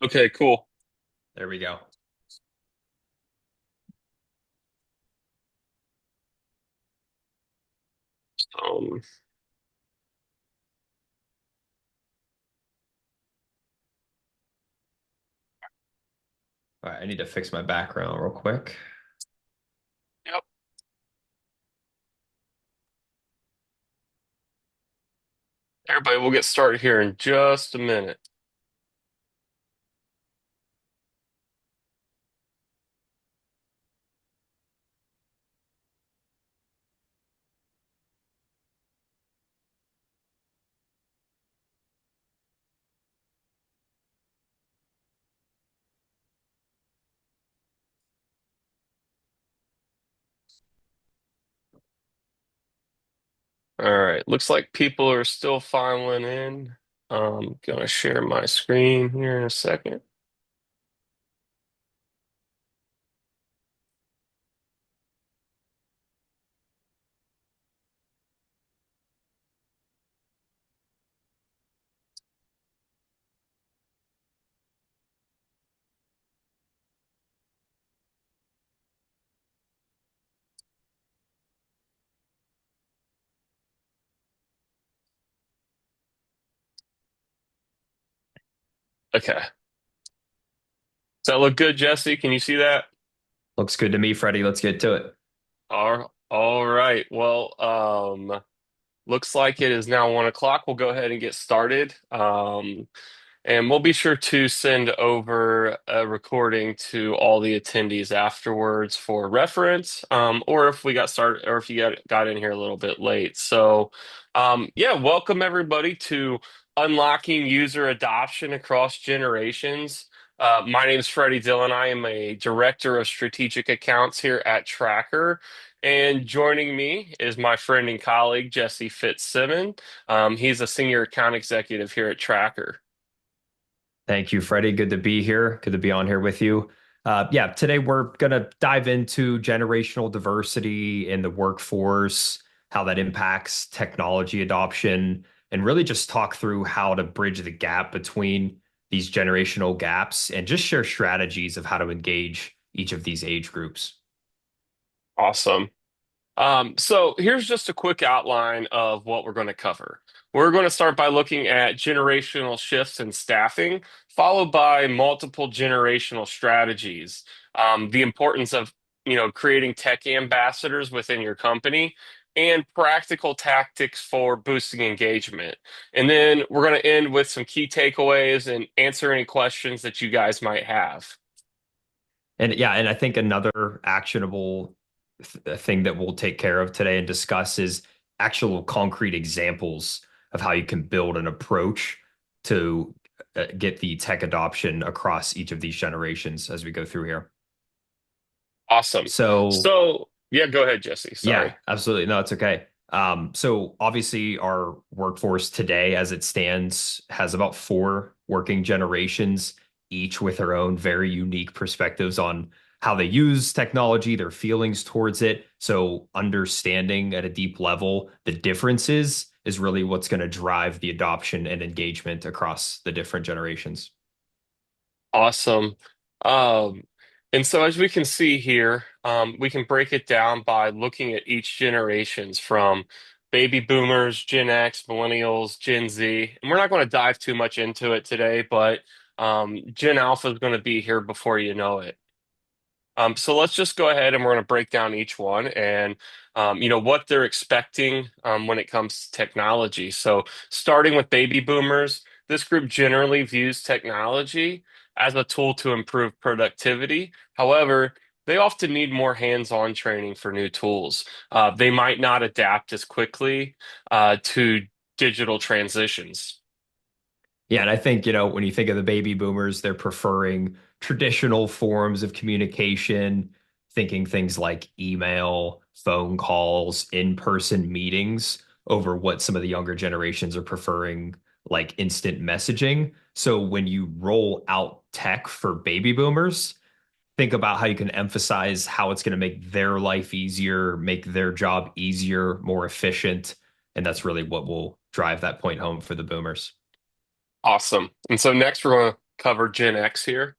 Okay, cool. There we go. Um, All right, I need to fix my background real quick. yep. Everybody, we'll get started here in just a minute. All right. Looks like people are still filing in. I'm gonna share my screen here in a second. Okay. Does that look good, Jesse? Can you see that? Looks good to me, Freddie. Let's get to it. All right. Well, looks like it is now 1 o'clock. We'll go ahead and get started. And we'll be sure to send over a recording to all the attendees afterwards for reference, or if we got started, or if you got in here a little bit late. So, yeah, welcome everybody to Unlocking User Adoption Across Generations. My name is Freddie Dillon. I am a director of strategic accounts here at Tracker. And joining me is my friend and colleague, Jesse Fitzsimmons. He's a senior account executive here at Tracker. Thank you, Freddie. Good to be here. Good to be on here with you. Yeah, today we're going to dive into generational diversity in the workforce, how that impacts technology adoption, and really just talk through how to bridge the gap between these generational gaps and just share strategies of how to engage each of these age groups. Awesome. So here's just a quick outline of what we're going to cover. We're going to start by looking at generational shifts in staffing, followed by multiple generational strategies. The importance of, creating tech ambassadors within your company and practical tactics for boosting engagement. And then we're going to end with some key takeaways and answer any questions that you guys might have. And yeah, and I think another actionable thing that we'll take care of today and discuss is actual concrete examples of how you can build an approach to get the tech adoption across each of these generations as we go through here. Awesome. So, So, yeah, go ahead, Jesse. yeah, Sorry. absolutely. No, it's okay. So obviously our workforce today, as it stands, has about four working generations, each with their own very unique perspectives on how they use technology, their feelings towards it. So understanding at a deep level the differences is really what's going to drive the adoption and engagement across the different generations. Awesome. Um, and so as we can see here, we can break it down by looking at each generations from baby boomers, Gen X, millennials, Gen Z. And we're not going to dive too much into it today, but Gen Alpha is going to be here before you know it. So let's just go ahead and we're going to break down each one and what they're expecting when it comes to technology. So starting with baby boomers, this group generally views technology as a tool to improve productivity. However, they often need more hands-on training for new tools. They might not adapt as quickly to digital transitions. Yeah, and I think, when you think of the baby boomers, they're preferring traditional forms of communication, thinking things like email, phone calls, in-person meetings over what some of the younger generations are preferring, like instant messaging. So when you roll out tech for baby boomers, think about how you can emphasize how it's going to make their life easier, make their job easier, more efficient. And that's really what will drive that point home for the boomers. Awesome. And so next we're going to cover Gen X here.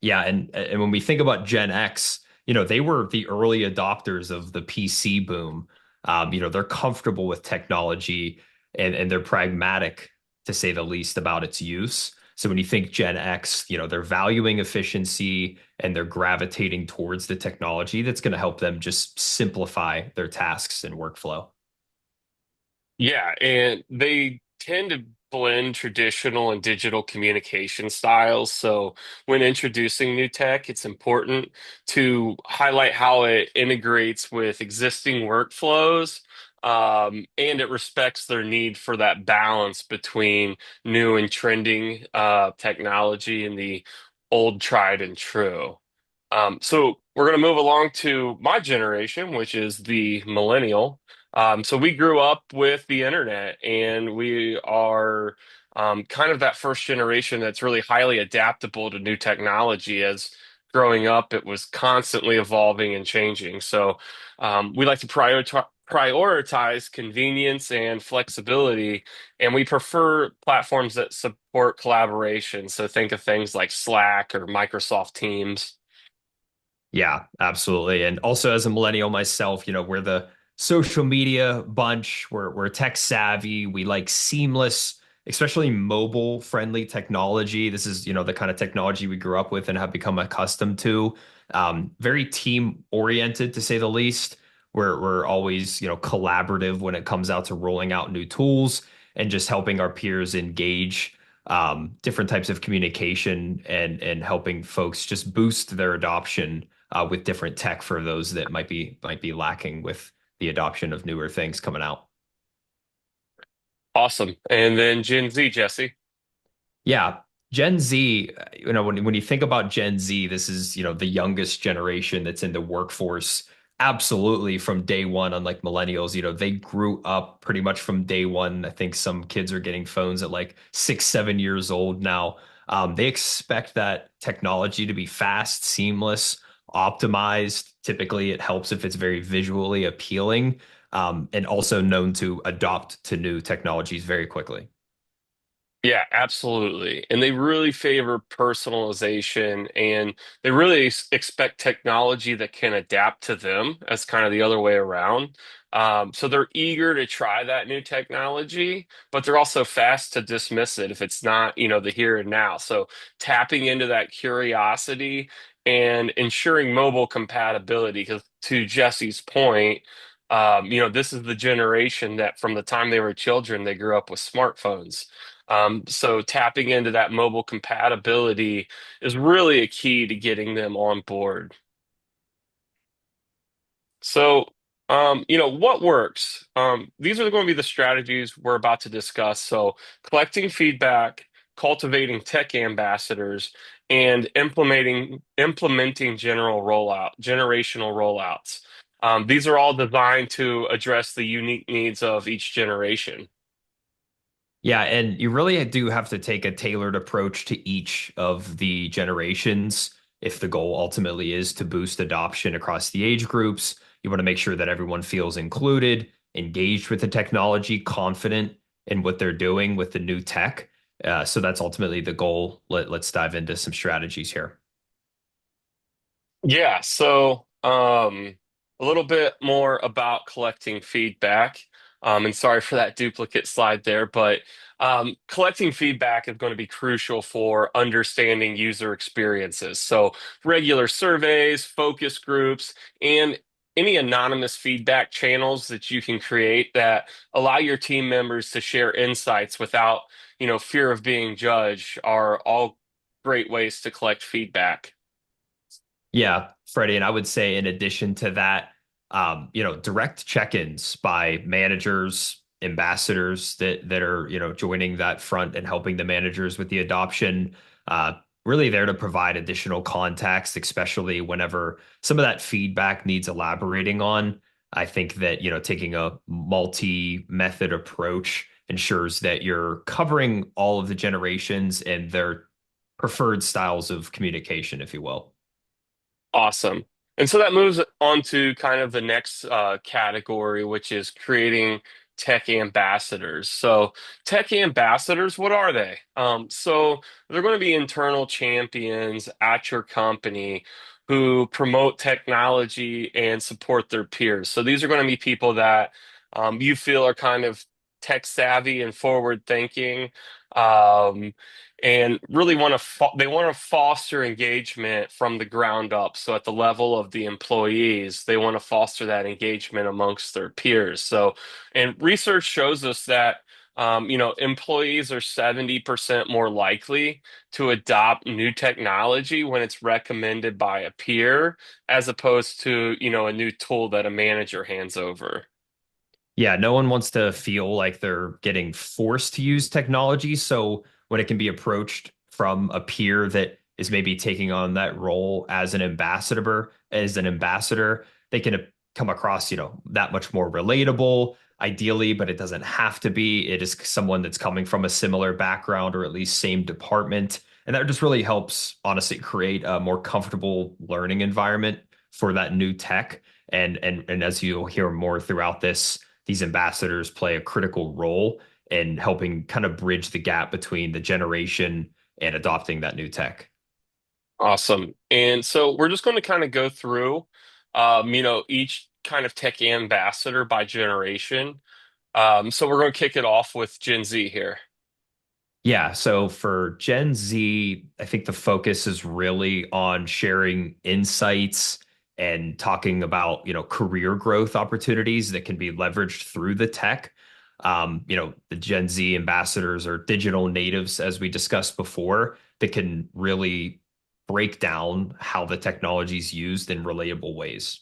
Yeah, and when we think about Gen X, they were the early adopters of the PC boom. They're comfortable with technology and they're pragmatic, to say the least, about its use. So when you think Gen X, they're valuing efficiency and they're gravitating towards the technology that's going to help them just simplify their tasks and workflow. Yeah, and they tend to blend traditional and digital communication styles. So when introducing new tech, it's important to highlight how it integrates with existing workflows, and it respects their need for that balance between new and trending technology and the old tried and true. So we're going to move along to my generation, which is the millennial. So we grew up with the internet, and we are kind of that first generation that's really highly adaptable to new technology. As growing up, it was constantly evolving and changing. So we like to prioritize convenience and flexibility, and we prefer platforms that support collaboration. So think of things like Slack or Microsoft Teams. Yeah, absolutely. And also as a millennial myself, we're the social media bunch. We're tech savvy. We like seamless, especially mobile friendly technology. This is, the kind of technology we grew up with and have become accustomed to. Very team oriented, to say the least. We're always, collaborative when it comes out to rolling out new tools and just helping our peers engage different types of communication and helping folks just boost their adoption with different tech for those that might be lacking with the adoption of newer things coming out. Awesome. And then Gen Z, Jesse. Yeah, Gen Z, when you think about Gen Z, this is, the youngest generation that's in the workforce absolutely from day one, unlike millennials, they grew up pretty much from day one. I think some kids are getting phones at like 6, 7 years old now. They expect that technology to be fast, seamless, optimized. Typically, it helps if it's very visually appealing, and also known to adopt to new technologies very quickly. Yeah, absolutely. And they really favor personalization, and they really expect technology that can adapt to them as kind of the other way around. So they're eager to try that new technology, but they're also fast to dismiss it if it's not, the here and now. So tapping into that curiosity and ensuring mobile compatibility, because to Jesse's point, this is the generation that from the time they were children, they grew up with smartphones. So tapping into that mobile compatibility is really a key to getting them on board. So, what works? These are going to be the strategies we're about to discuss. So, collecting feedback, cultivating tech ambassadors, and implementing generational rollouts. These are all designed to address the unique needs of each generation. Yeah, and you really do have to take a tailored approach to each of the generations if the goal ultimately is to boost adoption across the age groups. You want to make sure that everyone feels included, engaged with the technology, confident in what they're doing with the new tech. So that's ultimately the goal. Let's dive into some strategies here. Yeah, so a little bit more about collecting feedback. And sorry for that duplicate slide there, but collecting feedback is going to be crucial for understanding user experiences. So regular surveys, focus groups, and any anonymous feedback channels that you can create that allow your team members to share insights without, fear of being judged are all great ways to collect feedback. Yeah, Freddie, and I would say in addition to that, direct check-ins by managers, ambassadors that are, joining that front and helping the managers with the adoption, really there to provide additional context, especially whenever some of that feedback needs elaborating on. I think that, taking a multi-method approach ensures that you're covering all of the generations and their preferred styles of communication, if you will. Awesome. And so that moves on to kind of the next category, which is creating tech ambassadors. So, tech ambassadors, what are they? So they're going to be internal champions at your company who promote technology and support their peers. So these are going to be people that you feel are kind of tech savvy and forward thinking. Um, and really they want to foster engagement from the ground up. So at the level of the employees, they want to foster that engagement amongst their peers. So, and research shows us that employees are 70% more likely to adopt new technology when it's recommended by a peer as opposed to, a new tool that a manager hands over. Yeah, no one wants to feel like they're getting forced to use technology. So when it can be approached from a peer that is maybe taking on that role as an ambassador, they can come across, that much more relatable, ideally, but it doesn't have to be. It is someone that's coming from a similar background or at least same department. And that just really helps, honestly, create a more comfortable learning environment for that new tech. And as you'll hear more throughout this, these ambassadors play a critical role in helping kind of bridge the gap between the generation and adopting that new tech. Awesome. And so we're just going to kind of go through, each kind of tech ambassador by generation. So we're going to kick it off with Gen Z here. Yeah, so for Gen Z, I think the focus is really on sharing insights and talking about, career growth opportunities that can be leveraged through the tech. The Gen Z ambassadors are digital natives, as we discussed before, that can really break down how the technology is used in relatable ways.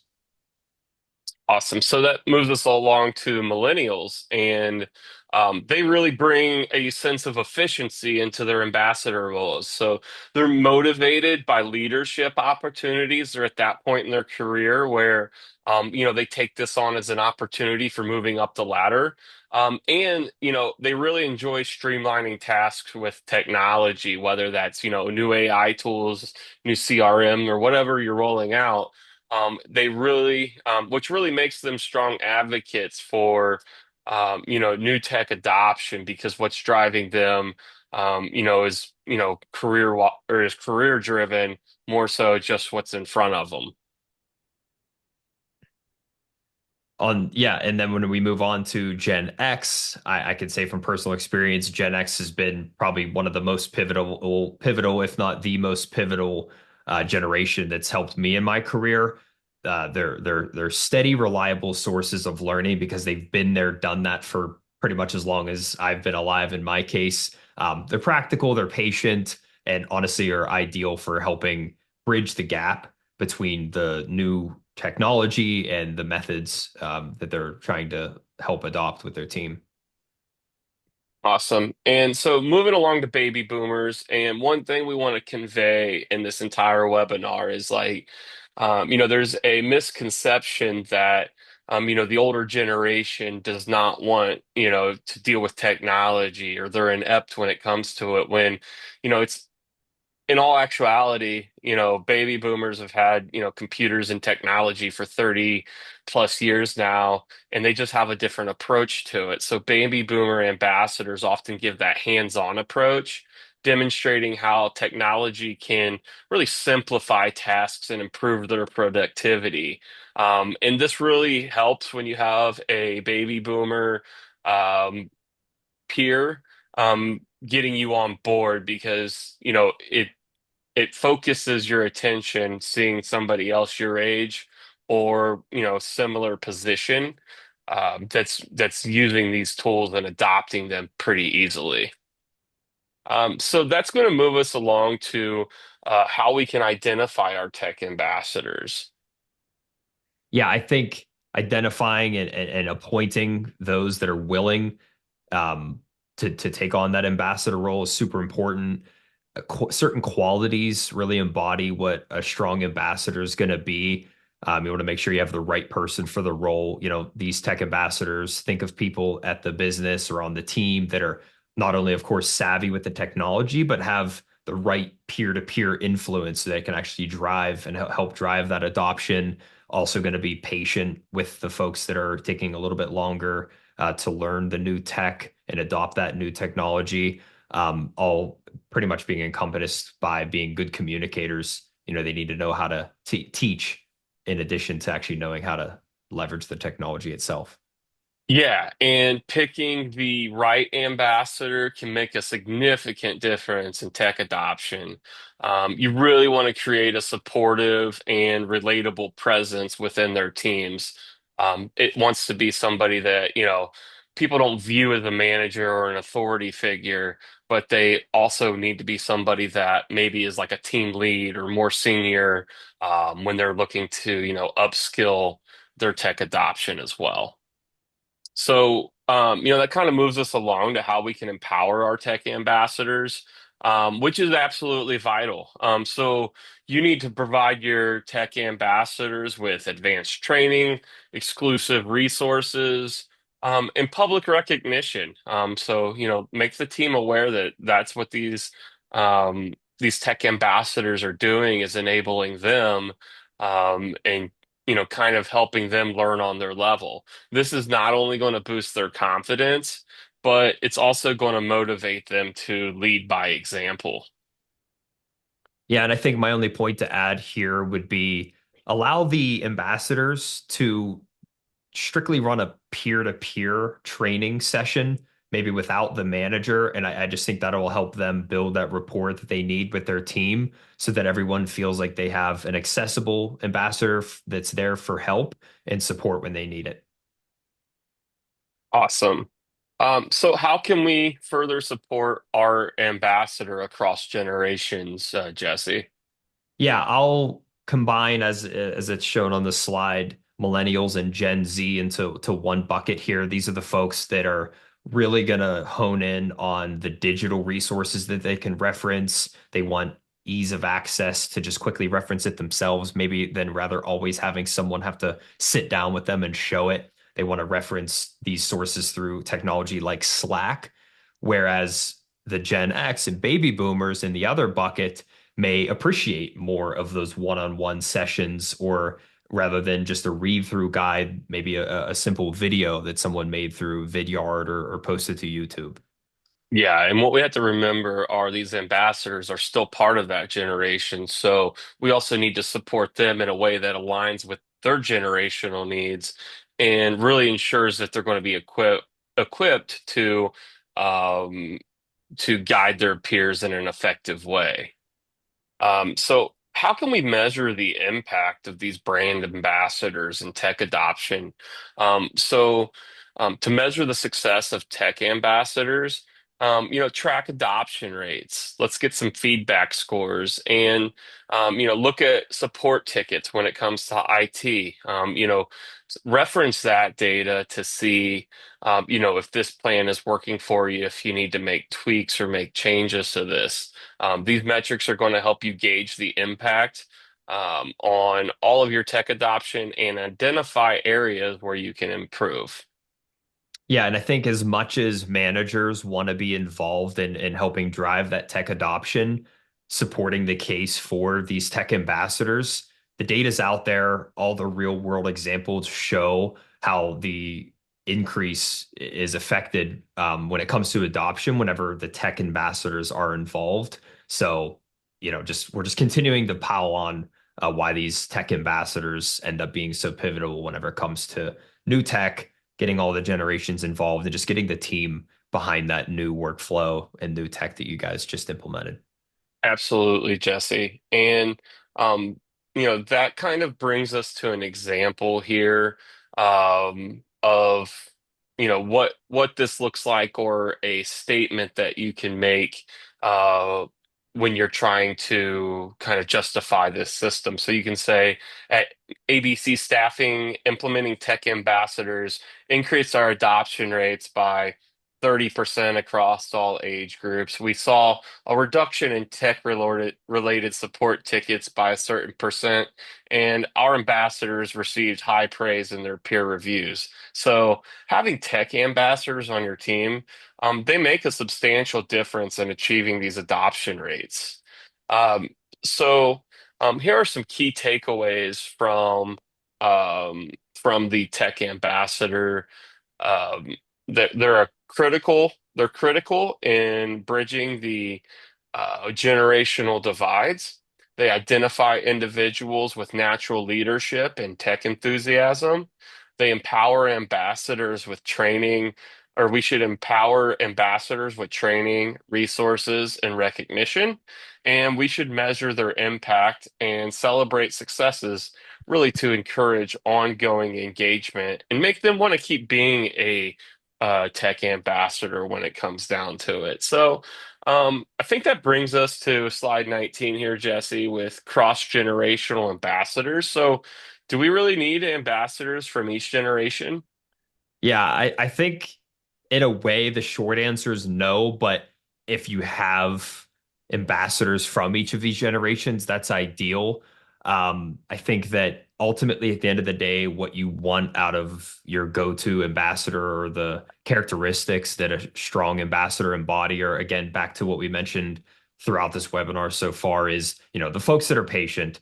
Awesome. So that moves us along to millennials, and they really bring a sense of efficiency into their ambassador roles. So they're motivated by leadership opportunities. They're at that point in their career where, they take this on as an opportunity for moving up the ladder. And they really enjoy streamlining tasks with technology, whether that's, new AI tools, new CRM, or whatever you're rolling out. Which really makes them strong advocates for, new tech adoption because what's driving them, is, or is career driven more so just what's in front of them. Yeah, and then when we move on to Gen X, I can say from personal experience, Gen X has been probably one of the most pivotal, if not the most pivotal generation that's helped me in my career. They're steady, reliable sources of learning because they've been there, done that for pretty much as long as I've been alive. In my case, they're practical, they're patient, and honestly are ideal for helping bridge the gap between the new technology and the methods that they're trying to help adopt with their team. Awesome. And so moving along to baby boomers, and one thing we want to convey in this entire webinar is like, there's a misconception that, the older generation does not want, to deal with technology or they're inept when it comes to it when, it's in all actuality, baby boomers have had, computers and technology for 30 plus years now, and they just have a different approach to it. So baby boomer ambassadors often give that hands-on approach, demonstrating how technology can really simplify tasks and improve their productivity. And this really helps when you have a baby boomer peer getting you on board because, it focuses your attention seeing somebody else your age or similar position that's using these tools and adopting them pretty easily. So that's going to move us along to how we can identify our tech ambassadors. Yeah, I think identifying and appointing those that are willing um, to take on that ambassador role is super important. Certain qualities really embody what a strong ambassador is going to be. You want to make sure you have the right person for the role. These tech ambassadors, think of people at the business or on the team that are not only, of course, savvy with the technology, but have the right peer-to-peer influence so they can actually drive and help drive that adoption. Also going to be patient with the folks that are taking a little bit longer. to learn the new tech and adopt that new technology, all pretty much being encompassed by being good communicators. They need to know how to teach in addition to actually knowing how to leverage the technology itself. Yeah, and picking the right ambassador can make a significant difference in tech adoption. You really want to create a supportive and relatable presence within their teams. It wants to be somebody that, people don't view as a manager or an authority figure, but they also need to be somebody that maybe is like a team lead or more senior, when they're looking to, upskill their tech adoption as well. So, that kind of moves us along to how we can empower our tech ambassadors, which is absolutely vital. So, you need to provide your tech ambassadors with advanced training, exclusive resources, and public recognition. So, make the team aware that that's what these tech ambassadors are doing is enabling them, and kind of helping them learn on their level. This is not only going to boost their confidence, but it's also going to motivate them to lead by example. Yeah, and I think my only point to add here would be allow the ambassadors to strictly run a peer-to-peer training session, maybe without the manager. And I just think that will help them build that rapport that they need with their team so that everyone feels like they have an accessible ambassador that's there for help and support when they need it. Awesome. So how can we further support our ambassador across generations, Jesse? Yeah, I'll combine as it's shown on the slide, millennials and Gen Z into one bucket here. These are the folks that are really going to hone in on the digital resources that they can reference. They want ease of access to just quickly reference it themselves, maybe then rather always having someone have to sit down with them and show it. They want to reference these sources through technology like Slack, whereas the Gen X and baby boomers in the other bucket may appreciate more of those one-on-one sessions or rather than just a read through guide, maybe a simple video that someone made through Vidyard or posted to YouTube. Yeah, and what we have to remember are these ambassadors are still part of that generation. So we also need to support them in a way that aligns with their generational needs and really ensures that they're going to be equipped um, to guide their peers in an effective way. So how can we measure the impact of these brand ambassadors and tech adoption? To measure the success of tech ambassadors, track adoption rates. Let's get some feedback scores and, look at support tickets when it comes to IT. Reference that data to see, if this plan is working for you, if you need to make tweaks or make changes to this. These metrics are going to help you gauge the impact on all of your tech adoption and identify areas where you can improve. Yeah, and I think as much as managers want to be involved in helping drive that tech adoption, supporting the case for these tech ambassadors, the data's out there. All the real world examples show how the increase is affected when it comes to adoption whenever the tech ambassadors are involved. So, just we're just continuing to pile on why these tech ambassadors end up being so pivotal whenever it comes to new tech getting all the generations involved and just getting the team behind that new workflow and new tech that you guys just implemented. Absolutely, Jesse. And that kind of brings us to an example here, of what this looks like or a statement that you can make uh when you're trying to kind of justify this system. So you can say at ABC Staffing, implementing tech ambassadors increased our adoption rates by 30% across all age groups. We saw a reduction in tech related support tickets by a certain percent, and our ambassadors received high praise in their peer reviews. So having tech ambassadors on your team, they make a substantial difference in achieving these adoption rates. Um, here are some key takeaways from the tech ambassador. they're critical in bridging the generational divides. They identify individuals with natural leadership and tech enthusiasm. They empower ambassadors with training, or we should empower ambassadors with training, resources, and recognition. And we should measure their impact and celebrate successes, really to encourage ongoing engagement and make them want to keep being a tech ambassador when it comes down to it. So, I think that brings us to slide 19 here, Jesse, with cross-generational ambassadors. So, do we really need ambassadors from each generation? Yeah, I think in a way the short answer is no, but if you have ambassadors from each of these generations, that's ideal. I think that ultimately at the end of the day, what you want out of your go-to ambassador or the characteristics that a strong ambassador embody are again back to what we mentioned throughout this webinar so far is, the folks that are patient,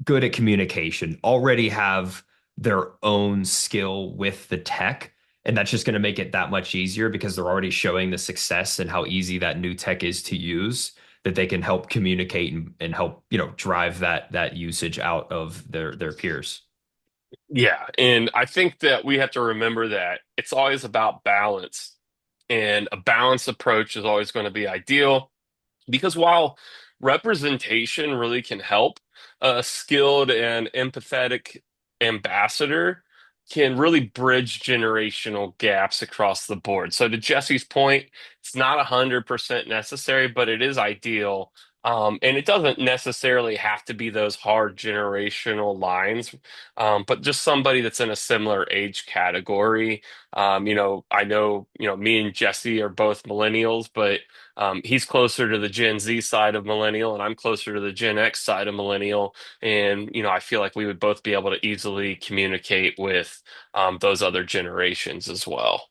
good at communication, already have their own skill with the tech. And that's just going to make it that much easier because they're already showing the success and how easy that new tech is to use that they can help communicate and help, drive that usage out of their peers. Yeah, and I think that we have to remember that it's always about balance, and a balanced approach is always going to be ideal. Because while representation really can help, a skilled and empathetic ambassador can really bridge generational gaps across the board. So to Jesse's point, it's not 100% necessary, but it is ideal. And it doesn't necessarily have to be those hard generational lines, but just somebody that's in a similar age category. I know, me and Jesse are both millennials, but he's closer to the Gen Z side of millennial, and I'm closer to the Gen X side of millennial. And, I feel like we would both be able to easily communicate with those other generations as well.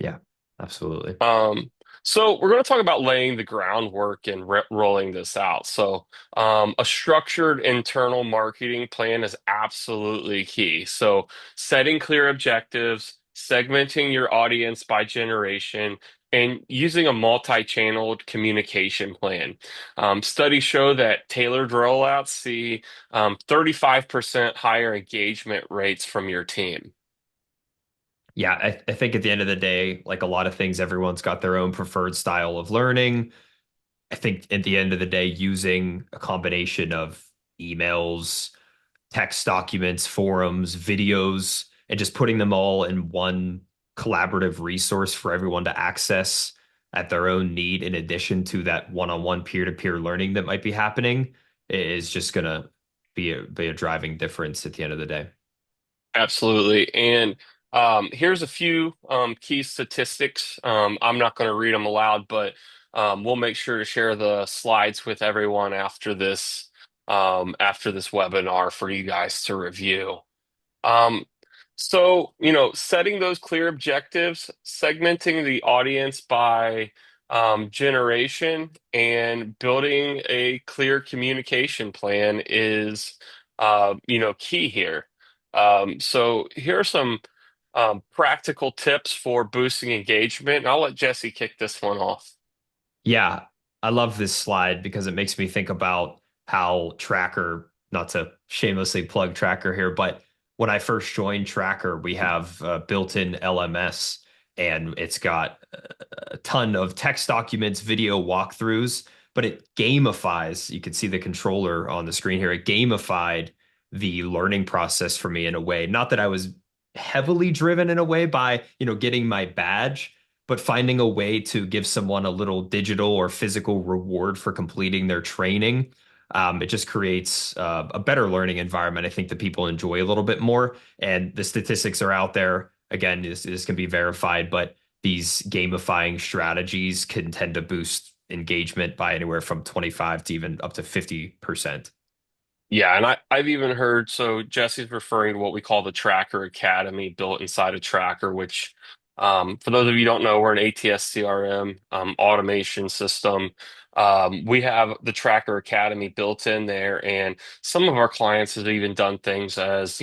Yeah, absolutely. Um, so we're going to talk about laying the groundwork and rolling this out. So a structured internal marketing plan is absolutely key. So setting clear objectives, segmenting your audience by generation, and using a multi-channeled communication plan. Studies show that tailored rollouts see 35% higher engagement rates from your team. Yeah, I think at the end of the day, like a lot of things, everyone's got their own preferred style of learning. I think at the end of the day, using a combination of emails, text documents, forums, videos, and just putting them all in one collaborative resource for everyone to access at their own need, in addition to that one-on-one peer-to-peer learning that might be happening, is just going to be a driving difference at the end of the day. Absolutely. And here's a few key statistics. I'm not going to read them aloud, but we'll make sure to share the slides with everyone after this webinar for you guys to review. Um, so, setting those clear objectives, segmenting the audience by generation, and building a clear communication plan is, key here. So here are some practical tips for boosting engagement. And I'll let Jesse kick this one off. Yeah, I love this slide because it makes me think about how Tracker, not to shamelessly plug Tracker here, but when I first joined Tracker, we have built-in LMS and it's got a ton of text documents, video walkthroughs, but it gamifies. You can see the controller on the screen here. It gamified the learning process for me in a way. Not that I was heavily driven in a way by, getting my badge, but finding a way to give someone a little digital or physical reward for completing their training. It just creates a better learning environment. I think that people enjoy a little bit more. And the statistics are out there. Again, this can be verified, but these gamifying strategies can tend to boost engagement by anywhere from 25 to even up to 50%. Yeah, and I've even heard, so Jesse's referring to what we call the Tracker Academy built inside a Tracker, which, for those of you who don't know, we're an ATS CRM automation system. We have the Tracker Academy built in there, and some of our clients have even done things as,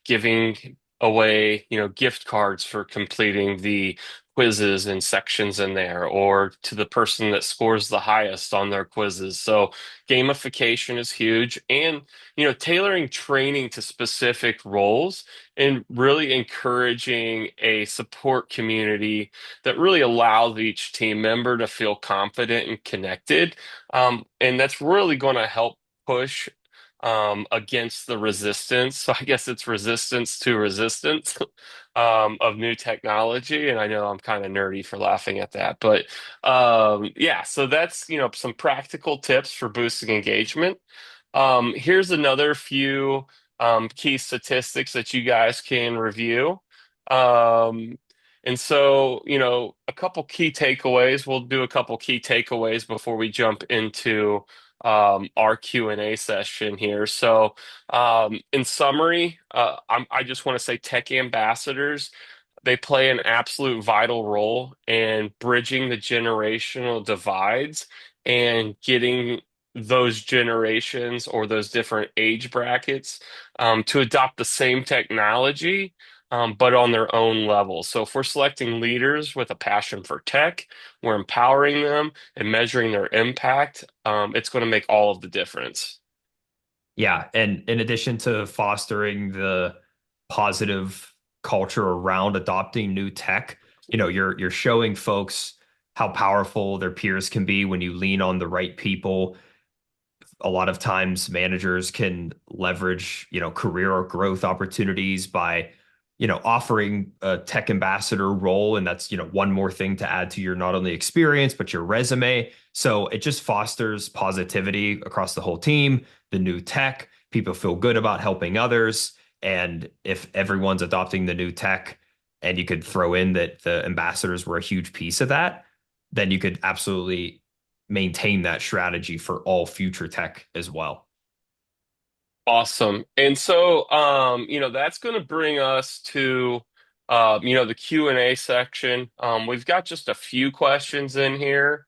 giving away, gift cards for completing the quizzes and sections in there, or to the person that scores the highest on their quizzes. So gamification is huge, and tailoring training to specific roles and really encouraging a support community that really allows each team member to feel confident and connected. And that's really going to help push against the resistance. So I guess it's resistance to resistance of new technology. And I know I'm kind of nerdy for laughing at that, but yeah, so that's, some practical tips for boosting engagement. Here's another few key statistics that you guys can review. Um, and so, a couple key takeaways. We'll do a couple key takeaways before we jump into our Q&A session here. So, in summary, I just want to say tech ambassadors, they play an absolute vital role in bridging the generational divides and getting those generations or those different age brackets to adopt the same technology, but on their own level. So if we're selecting leaders with a passion for tech, we're empowering them and measuring their impact, it's going to make all of the difference. Yeah, and in addition to fostering the positive culture around adopting new tech, you're showing folks how powerful their peers can be when you lean on the right people. A lot of times managers can leverage, career or growth opportunities by, offering a tech ambassador role. And that's, one more thing to add to your not only experience, but your resume. So it just fosters positivity across the whole team, the new tech, people feel good about helping others. And if everyone's adopting the new tech, and you could throw in that the ambassadors were a huge piece of that, then you could absolutely maintain that strategy for all future tech as well. Awesome. And so, that's going to bring us to, the Q&A section. We've got just a few questions in here.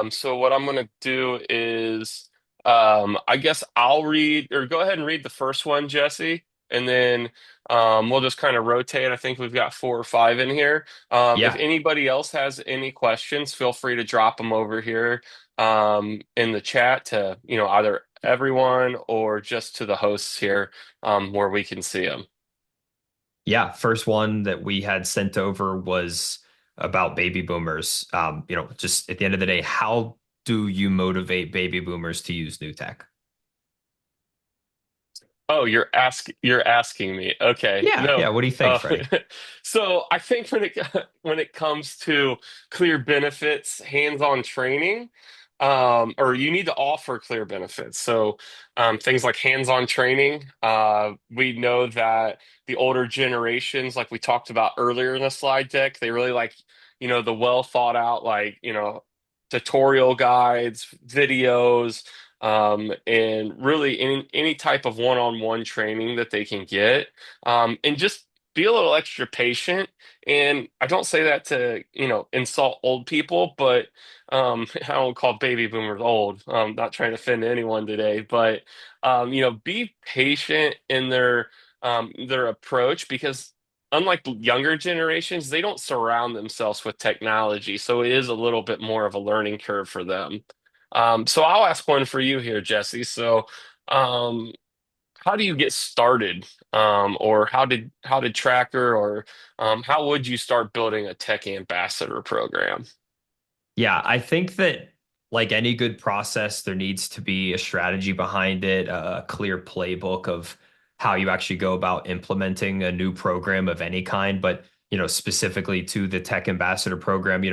So what I'm going to do is, I guess I'll read, or go ahead and read the first one, Jesse, and then we'll just kind of rotate. I think we've got four or five in here. If Yeah. anybody else has any questions, feel free to drop them over here in the chat to, either everyone or just to the hosts here where we can see them. Yeah. First one that we had sent over was about baby boomers. Just at the end of the day, how do you motivate baby boomers to use new tech? Oh, you're asking me. Okay. Yeah. No. Yeah. What do you think, Uh, Freddie? so I think when it comes to clear benefits, hands-on training, or you need to offer clear benefits. So things like hands-on training. We know that the older generations, like we talked about earlier in the slide deck, they really like, the well thought out, like, tutorial guides, videos and really any type of one-on-one training that they can get, and just be a little extra patient. And I don't say that to, insult old people, but I don't call baby boomers old. I'm not trying to offend anyone today, but be patient in their approach because unlike younger generations, they don't surround themselves with technology, so it is a little bit more of a learning curve for them. So I'll ask one for you here, Jesse. So, um, how do you get started? Or how did Tracker or how would you start building a tech ambassador program? Yeah, I think that like any good process, there needs to be a strategy behind it, a clear playbook of how you actually go about implementing a new program of any kind. But, specifically to the Tech Ambassador program,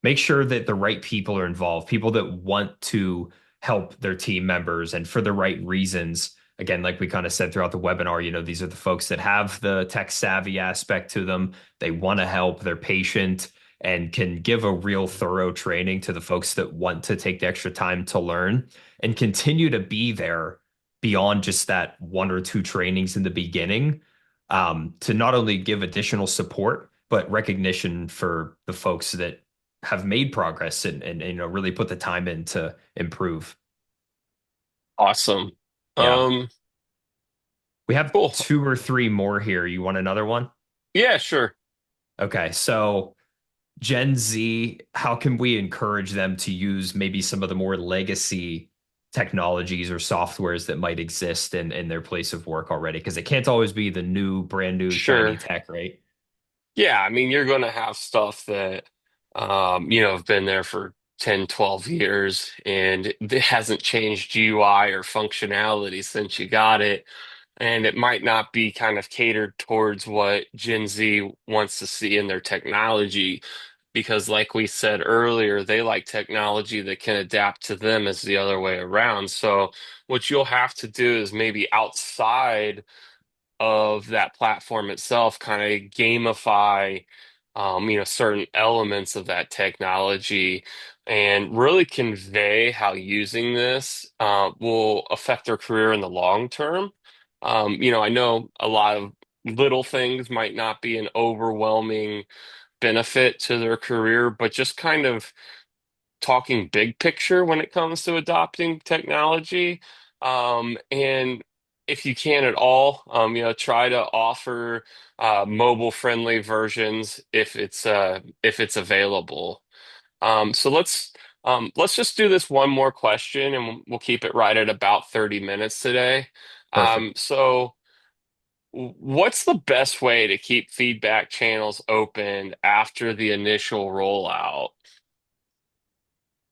make sure that the right people are involved, people that want to help their team members and for the right reasons. Again, like we kind of said throughout the webinar, these are the folks that have the tech savvy aspect to them. They want to help, they're patient and can give a real thorough training to the folks that want to take the extra time to learn and continue to be there beyond just that one or two trainings in the beginning, to not only give additional support, but recognition for the folks that have made progress and really put the time in to improve. Awesome. Yeah. Um, We have cool. two or three more here. You want another one? Yeah, sure. Okay. So Gen Z, how can we encourage them to use maybe some of the more legacy technologies or softwares that might exist in their place of work already? Because it can't always be the new, brand new, shiny Sure. tech, right? Yeah, I mean, you're going to have stuff that, have been there for 10, 12 years and it hasn't changed UI or functionality since you got it. And it might not be kind of catered towards what Gen Z wants to see in their technology. Because, like we said earlier, they like technology that can adapt to them as the other way around. So, what you'll have to do is maybe outside of that platform itself kind of gamify certain elements of that technology and really convey how using this will affect their career in the long term. I know a lot of little things might not be an overwhelming benefit to their career, but just kind of talking big picture when it comes to adopting technology. And if you can at all, try to offer mobile friendly versions if it's available. So let's just do this one more question and we'll keep it right at about 30 minutes today. Perfect. So what's the best way to keep feedback channels open after the initial rollout?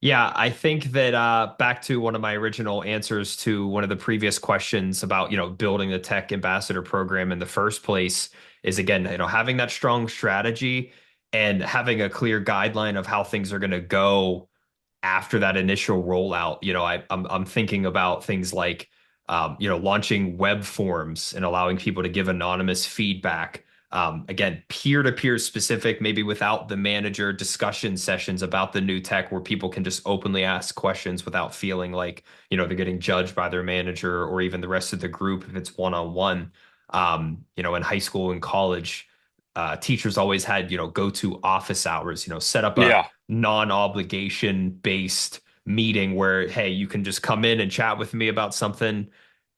Yeah, I think that back to one of my original answers to one of the previous questions about, building the tech ambassador program in the first place is again, having that strong strategy and having a clear guideline of how things are going to go after that initial rollout. I'm thinking about things like launching web forms and allowing people to give anonymous feedback. Again, peer-to-peer specific, maybe without the manager discussion sessions about the new tech where people can just openly ask questions without feeling like, they're getting judged by their manager or even the rest of the group if it's one-on-one. In high school and college, teachers always had, go to office hours, set up a Yeah. non-obligation based meeting where, hey, you can just come in and chat with me about something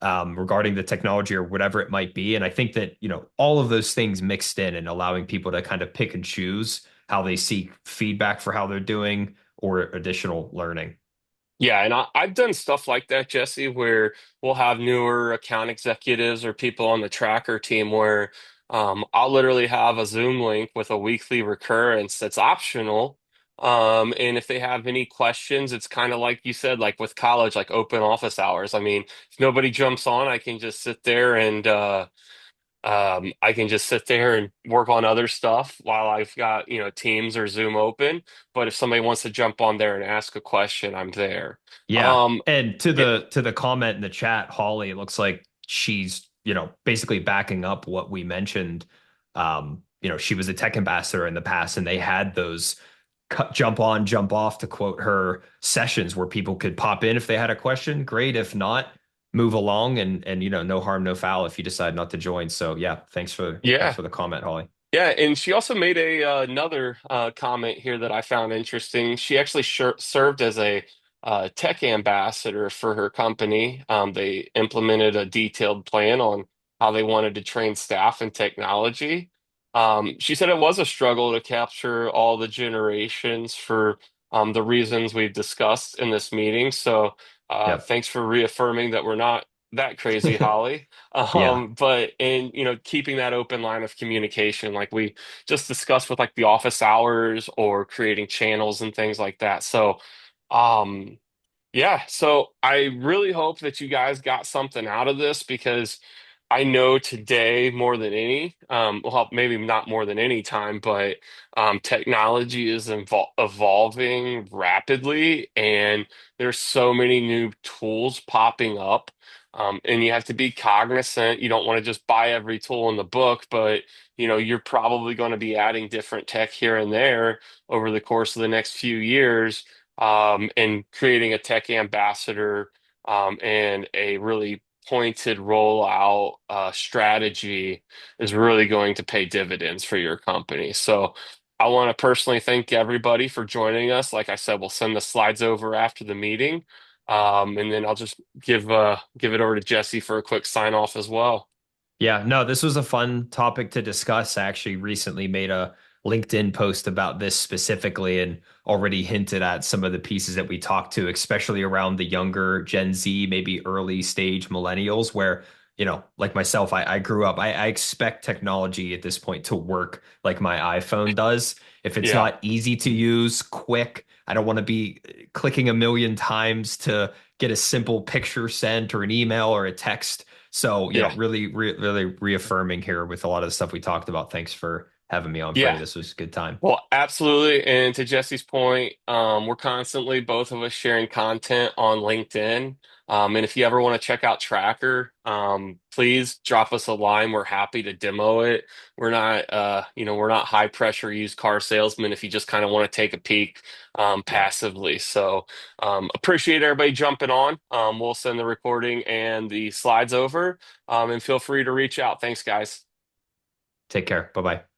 regarding the technology or whatever it might be. And I think that, all of those things mixed in and allowing people to kind of pick and choose how they seek feedback for how they're doing or additional learning. Yeah, and I've done stuff like that, Jesse, where we'll have newer account executives or people on the tracker team where I'll literally have a Zoom link with a weekly recurrence that's optional. And if they have any questions, it's kind of like you said, like with college, like open office hours. I mean, if nobody jumps on, I can just sit there and I can just sit there and work on other stuff while I've got, Teams or Zoom open. But if somebody wants to jump on there and ask a question, I'm there. Yeah. Um, And to yeah, the comment in the chat, Holly, it looks like she's, basically backing up what we mentioned. She was a tech ambassador in the past and they had those jump on, jump off to quote her sessions where people could pop in if they had a question. Great. If not, move along and no harm, no foul if you decide not to join. So yeah, thanks yeah. for the comment, Holly. Yeah, and she also made another comment here that I found interesting. She actually served as a tech ambassador for her company. They implemented a detailed plan on how they wanted to train staff in technology. She said it was a struggle to capture all the generations for the reasons we've discussed in this meeting. So Yep. thanks for reaffirming that we're not that crazy, Holly. Yeah. But in keeping that open line of communication, like we just discussed with like the office hours or creating channels and things like that. So, um, yeah, so I really hope that you guys got something out of this because I know today more than any, well, maybe not more than any time, but technology is evolving rapidly, and there's so many new tools popping up, and you have to be cognizant. You don't want to just buy every tool in the book, but you're probably going to be adding different tech here and there over the course of the next few years and creating a tech ambassador and a really pointed rollout strategy is really going to pay dividends for your company. So I want to personally thank everybody for joining us. Like I said, we'll send the slides over after the meeting. And then I'll just give it over to Jesse for a quick sign off as well. Yeah, no, this was a fun topic to discuss. I actually recently made LinkedIn post about this specifically and already hinted at some of the pieces that we talked to, especially around the younger Gen Z, maybe early stage millennials, where, like myself, I grew up, I expect technology at this point to work like my iPhone does. If it's Yeah, not easy to use, quick, I don't want to be clicking a million times to get a simple picture sent or an email or a text. So, yeah, really reaffirming here with a lot of the stuff we talked about. Thanks for having me on, Freddie. yeah. This was a good time. Well, absolutely. And to Jesse's point, we're constantly both of us sharing content on LinkedIn. And if you ever want to check out Tracker, please drop us a line. We're happy to demo it. We're not high pressure used car salesmen if you just kind of want to take a peek, Yeah. passively. So, appreciate everybody jumping on. We'll send the recording and the slides over, and feel free to reach out. Thanks, guys. Take care. Bye bye.